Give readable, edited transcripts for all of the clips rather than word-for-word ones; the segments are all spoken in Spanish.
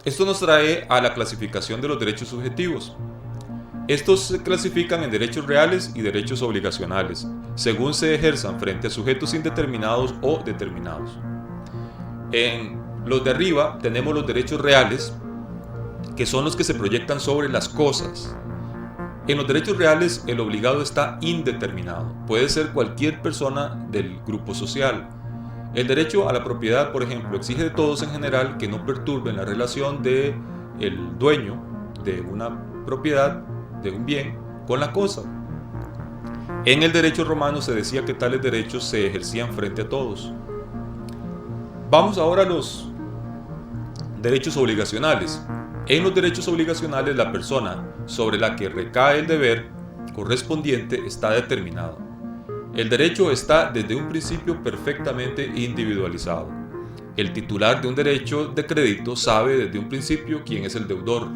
Esto nos trae a la clasificación de los derechos subjetivos. Estos se clasifican en derechos reales y derechos obligacionales, según se ejerzan frente a sujetos indeterminados o determinados. En los de arriba tenemos los derechos reales, que son los que se proyectan sobre las cosas. En los derechos reales el obligado está indeterminado, puede ser cualquier persona del grupo social. El derecho a la propiedad, por ejemplo, exige de todos en general que no perturben la relación del dueño de una propiedad, de un bien, con la cosa. En el derecho romano se decía que tales derechos se ejercían frente a todos. Vamos ahora a los derechos obligacionales. En los derechos obligacionales, la persona sobre la que recae el deber correspondiente está determinado. El derecho está desde un principio perfectamente individualizado. El titular de un derecho de crédito sabe desde un principio quién es el deudor.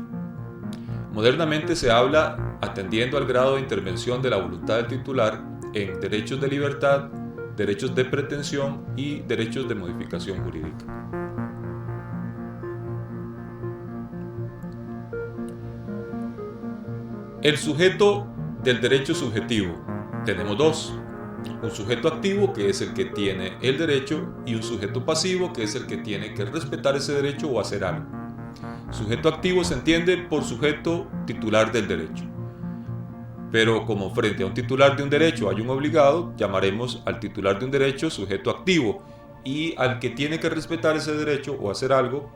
Modernamente se habla, atendiendo al grado de intervención de la voluntad del titular, en derechos de libertad, derechos de pretensión y derechos de modificación jurídica. El sujeto del derecho subjetivo. Tenemos dos. Un sujeto activo, que es el que tiene el derecho, y un sujeto pasivo, que es el que tiene que respetar ese derecho o hacer algo. Sujeto activo se entiende por sujeto titular del derecho. Pero como frente a un titular de un derecho hay un obligado, llamaremos al titular de un derecho sujeto activo, y al que tiene que respetar ese derecho o hacer algo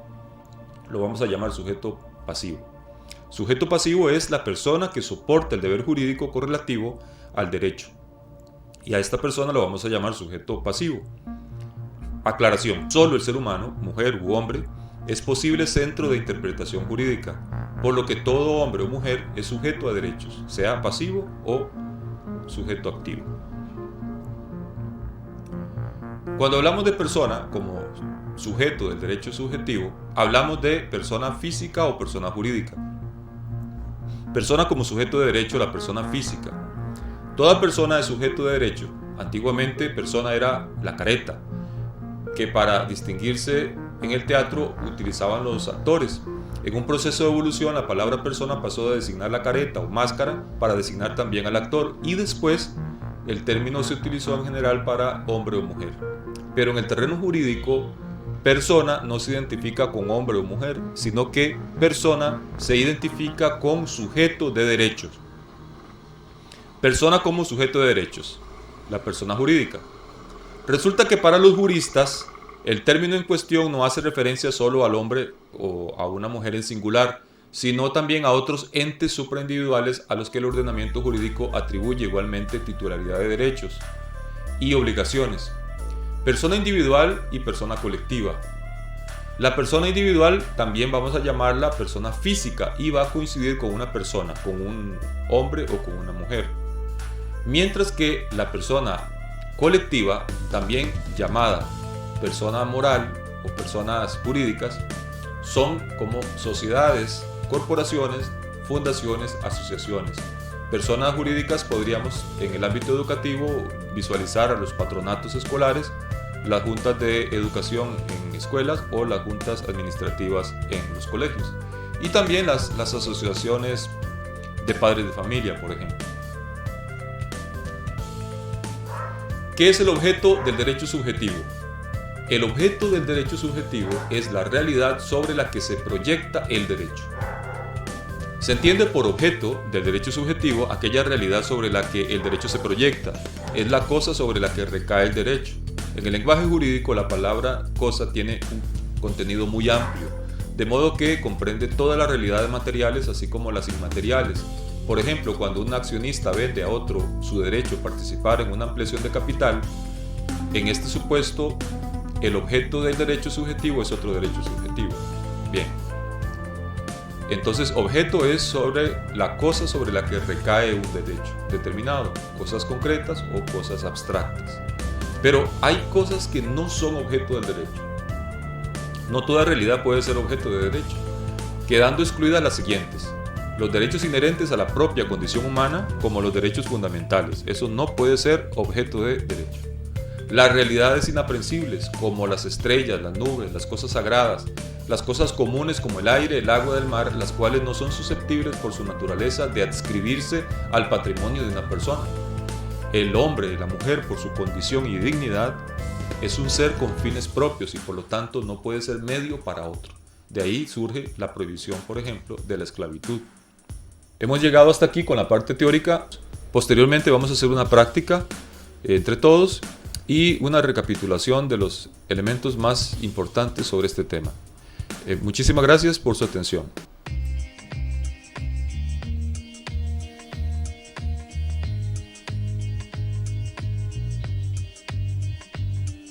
lo vamos a llamar sujeto pasivo. Sujeto pasivo es la persona que soporta el deber jurídico correlativo al derecho, y a esta persona lo vamos a llamar sujeto pasivo. Aclaración: solo el ser humano, mujer u hombre, es posible centro de interpretación jurídica, por lo que todo hombre o mujer es sujeto a derechos, sea pasivo o sujeto activo. Cuando hablamos de persona como sujeto del derecho subjetivo, hablamos de persona física o persona jurídica. Persona como sujeto de derecho, la persona física. Toda persona es sujeto de derecho. Antiguamente persona era la careta, que para distinguirse en el teatro utilizaban los actores. En un proceso de evolución, la palabra persona pasó de designar la careta o máscara para designar también al actor, y después el término se utilizó en general para hombre o mujer. Pero en el terreno jurídico, persona no se identifica con hombre o mujer, sino que persona se identifica con sujeto de derechos. Persona como sujeto de derechos, la persona jurídica. Resulta que para los juristas, el término en cuestión no hace referencia solo al hombre o a una mujer en singular, sino también a otros entes supraindividuales a los que el ordenamiento jurídico atribuye igualmente titularidad de derechos y obligaciones. Persona individual y persona colectiva. La persona individual también vamos a llamarla persona física y va a coincidir con una persona, con un hombre o con una mujer. Mientras que la persona colectiva, también llamada persona moral o personas jurídicas, son como sociedades, corporaciones, fundaciones, asociaciones. Personas jurídicas podríamos en el ámbito educativo visualizar a los patronatos escolares, las juntas de educación en escuelas o las juntas administrativas en los colegios, y también las asociaciones de padres de familia, por ejemplo. ¿Qué es el objeto del derecho subjetivo? El objeto del derecho subjetivo es la realidad sobre la que se proyecta el derecho. Se entiende por objeto del derecho subjetivo aquella realidad sobre la que el derecho se proyecta, es la cosa sobre la que recae el derecho. En el lenguaje jurídico la palabra cosa tiene un contenido muy amplio, de modo que comprende todas las realidades materiales así como las inmateriales. Por ejemplo, cuando un accionista vende a otro su derecho a participar en una ampliación de capital, en este supuesto el objeto del derecho subjetivo es otro derecho subjetivo. Bien. Entonces, objeto es sobre la cosa sobre la que recae un derecho determinado, cosas concretas o cosas abstractas. Pero hay cosas que no son objeto del derecho. No toda realidad puede ser objeto de derecho, quedando excluidas las siguientes: los derechos inherentes a la propia condición humana, como los derechos fundamentales. Eso no puede ser objeto de derecho. Las realidades inaprensibles, como las estrellas, las nubes, las cosas sagradas, las cosas comunes como el aire, el agua del mar, las cuales no son susceptibles por su naturaleza de adscribirse al patrimonio de una persona. El hombre y la mujer, por su condición y dignidad, es un ser con fines propios y por lo tanto no puede ser medio para otro. De ahí surge la prohibición, por ejemplo, de la esclavitud. Hemos llegado hasta aquí con la parte teórica. Posteriormente vamos a hacer una práctica entre todos y una recapitulación de los elementos más importantes sobre este tema. Muchísimas gracias por su atención.